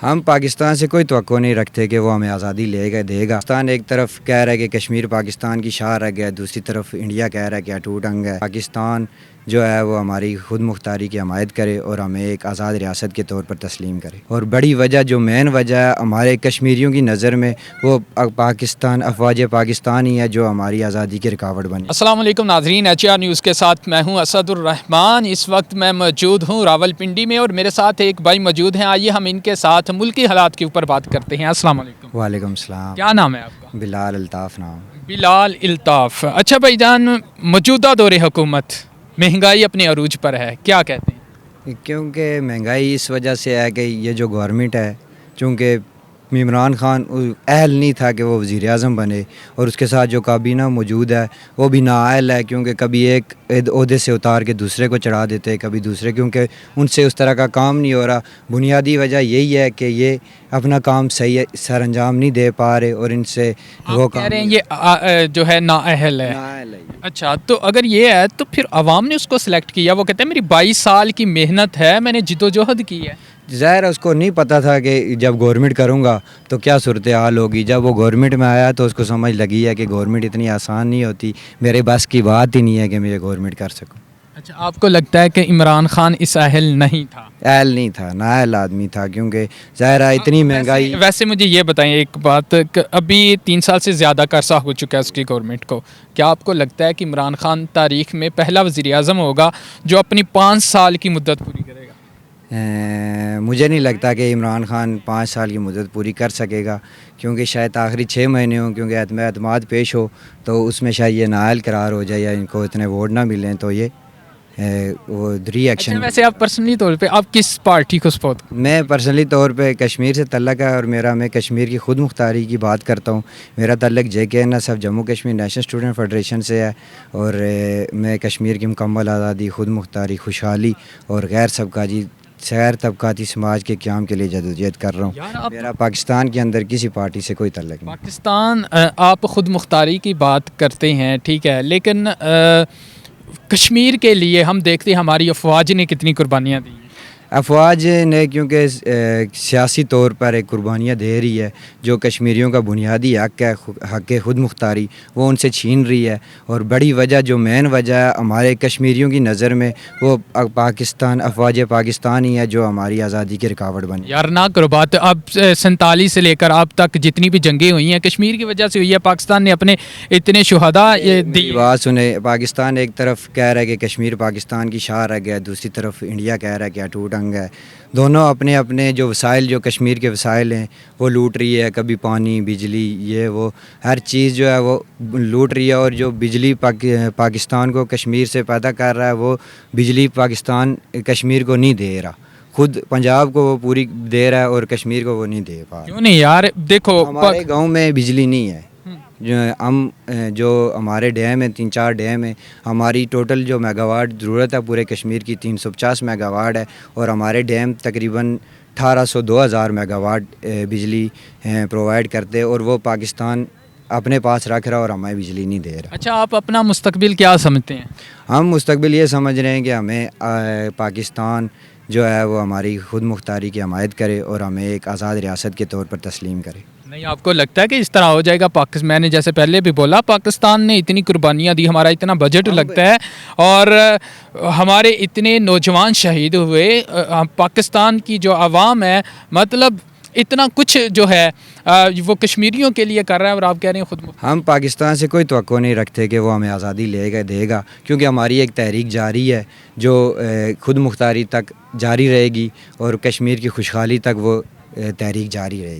ہم پاکستان سے کوئی توقع نہیں رکھتے کہ وہ ہمیں آزادی لے گا دے گا۔ پاکستان ایک طرف کہہ رہا ہے کہ کشمیر پاکستان کی شاہ رہ گیا، دوسری طرف انڈیا کہہ رہا ہے کہ اٹوٹ انگ ہے۔ پاکستان جو ہے وہ ہماری خود مختاری کی حمایت کرے اور ہمیں ایک آزاد ریاست کے طور پر تسلیم کرے۔ اور بڑی وجہ جو مین وجہ ہے ہمارے کشمیریوں کی نظر میں وہ پاکستان افواج پاکستان ہی ہے جو ہماری آزادی کی رکاوٹ بنی۔ السلام علیکم ناظرین، ایچ آر نیوز کے ساتھ میں ہوں اسد الرحمان۔ اس وقت میں موجود ہوں راولپنڈی میں اور میرے ساتھ ایک بھائی موجود ہیں۔ آئیے ہم ان کے ساتھ ملکی حالات کے اوپر بات کرتے ہیں۔ السلام علیکم۔ وعلیکم السلام۔ کیا نام ہے آپ کا؟ بلال الطاف نام۔ بلال الطاف۔ اچھا بھائی جان، موجودہ دور حکومت مہنگائی اپنے عروج پر ہے، کیا کہتے ہیں؟ کیونکہ مہنگائی اس وجہ سے ہے کہ یہ جو گورنمنٹ ہے، چونکہ عمران خان اہل نہیں تھا کہ وہ وزیر اعظم بنے، اور اس کے ساتھ جو کابینہ موجود ہے وہ بھی نااہل ہے، کیونکہ کبھی ایک عہدے سے اتار کے دوسرے کو چڑھا دیتے، کبھی دوسرے، کیونکہ ان سے اس طرح کا کام نہیں ہو رہا۔ بنیادی وجہ یہی ہے کہ یہ اپنا کام صحیح سر انجام نہیں دے پا رہے، اور ان سے وہ کہہ رہے ہیں یہ جو ہے نااہل ہے۔ اچھا، تو اگر یہ ہے تو پھر عوام نے اس کو سلیکٹ کیا، وہ کہتے ہیں میری 22 سال کی محنت ہے، میں نے جدوجہد کی ہے۔ ظاہر ہے اس کو نہیں پتہ تھا کہ جب گورنمنٹ کروں گا تو کیا صورتحال ہوگی۔ جب وہ گورنمنٹ میں آیا تو اس کو سمجھ لگی ہے کہ گورنمنٹ اتنی آسان نہیں ہوتی، میرے بس کی بات ہی نہیں ہے کہ میں گورنمنٹ کر سکوں۔ اچھا، آپ کو لگتا ہے کہ عمران خان اس اہل نہیں تھا؟ اہل نہیں تھا، نااہل آدمی تھا، کیونکہ ظاہر ہے اتنی مہنگائی۔ ویسے مجھے یہ بتائیں ایک بات، کہ ابھی 3 سال سے زیادہ کا عرصہ ہو چکا ہے اس کی گورنمنٹ کو، کیا آپ کو لگتا ہے کہ عمران خان تاریخ میں پہلا وزیر اعظم ہوگا جو اپنی 5 سال کی مدت پوری کرے گا؟ مجھے نہیں لگتا کہ عمران خان 5 سال کی مدت پوری کر سکے گا، کیونکہ شاید آخری 6 مہینے ہوں، کیونکہ اعتماد پیش ہو تو اس میں شاید یہ نااہل قرار ہو جائے یا ان کو اتنے ووٹ نہ ملیں تو یہ وہ ری ایکشن۔ اچھا، ویسے آپ پرسنلی طور پہ آپ کس پارٹی کو سپورٹ کرتے ہیں؟ میں پرسنلی طور پہ کشمیر سے تعلق ہے، اور میں کشمیر کی خود مختاری کی بات کرتا ہوں۔ میرا تعلق JKNSF Jammu Kashmir national student federation سے ہے، اور میں کشمیر کی مکمل آزادی، خود مختاری، خوشحالی اور غیر طبقاتی سماج کے قیام کے لیے جدوجہد کر رہا ہوں۔ میرا پاکستان کے اندر کسی پارٹی سے کوئی تعلق نہیں۔ پاکستان، آپ خود مختاری کی بات کرتے ہیں، ٹھیک ہے، لیکن کشمیر کے لیے ہم دیکھتے ہیں ہماری افواج نے کتنی قربانیاں دی ہیں۔ افواج نے کیونکہ سیاسی طور پر ایک قربانیاں دے رہی ہے، جو کشمیریوں کا بنیادی حق ہے، حق خود مختاری، وہ ان سے چھین رہی ہے۔ اور بڑی وجہ جو مین وجہ ہے ہمارے کشمیریوں کی نظر میں وہ پاکستان افواج پاکستان ہی ہے جو ہماری آزادی کی رکاوٹ بنی۔ یار نہ کرو بات، اب 47 سے لے کر اب تک جتنی بھی جنگیں ہوئی ہیں کشمیر کی وجہ سے ہوئی ہے۔ پاکستان نے اپنے اتنے شہداء دی۔ بات سنیں، پاکستان ایک طرف کہہ رہا ہے کہ کشمیر پاکستان کی شاہ رہ گیا، دوسری طرف انڈیا کہہ رہا ہے کہ اٹوٹ انگ ہے۔ دونوں اپنے اپنے جو وسائل، جو کشمیر کے وسائل ہیں وہ لوٹ رہی ہے، کبھی پانی، بجلی، یہ وہ ہر چیز جو ہے وہ لوٹ رہی ہے۔ اور جو بجلی پاکستان کو کشمیر سے پیدا کر رہا ہے، وہ بجلی پاکستان کشمیر کو نہیں دے رہا، خود پنجاب کو وہ پوری دے رہا ہے اور کشمیر کو وہ نہیں دے پا رہا۔ کیوں نہیں یار؟ دیکھو ہمارے گاؤں میں بجلی نہیں ہے، جو ہمارے ڈیم ہیں، 3-4 ڈیم ہیں، ہماری ٹوٹل جو میگا واٹ ضرورت ہے پورے کشمیر کی 350 میگا واٹ ہے، اور ہمارے ڈیم تقریباً 1800-2000 میگا واٹ بجلی پرووائڈ کرتے، اور وہ پاکستان اپنے پاس رکھ رہا اور ہمیں بجلی نہیں دے رہا۔ اچھا، آپ اپنا مستقبل کیا سمجھتے ہیں؟ ہم مستقبل یہ سمجھ رہے ہیں کہ ہمیں پاکستان جو ہے وہ ہماری خود مختاری کی حمایت کرے اور ہمیں ایک آزاد ریاست کے طور پر تسلیم کرے۔ نہیں، آپ کو لگتا ہے کہ اس طرح ہو جائے گا؟ میں نے جیسے پہلے بھی بولا، پاکستان نے اتنی قربانیاں دی، ہمارا اتنا بجٹ لگتا ہے، اور ہمارے اتنے نوجوان شہید ہوئے، پاکستان کی جو عوام ہے، مطلب اتنا کچھ جو ہے وہ کشمیریوں کے لیے کر رہا ہے، اور آپ کہہ رہے ہیں خود ہم پاکستان سے کوئی توقع نہیں رکھتے کہ وہ ہمیں آزادی لے گا دے گا، کیونکہ ہماری ایک تحریک جاری ہے جو خود مختاری تک جاری رہے گی، اور کشمیر کی خوشحالی تک وہ تحریک جاری رہے گی۔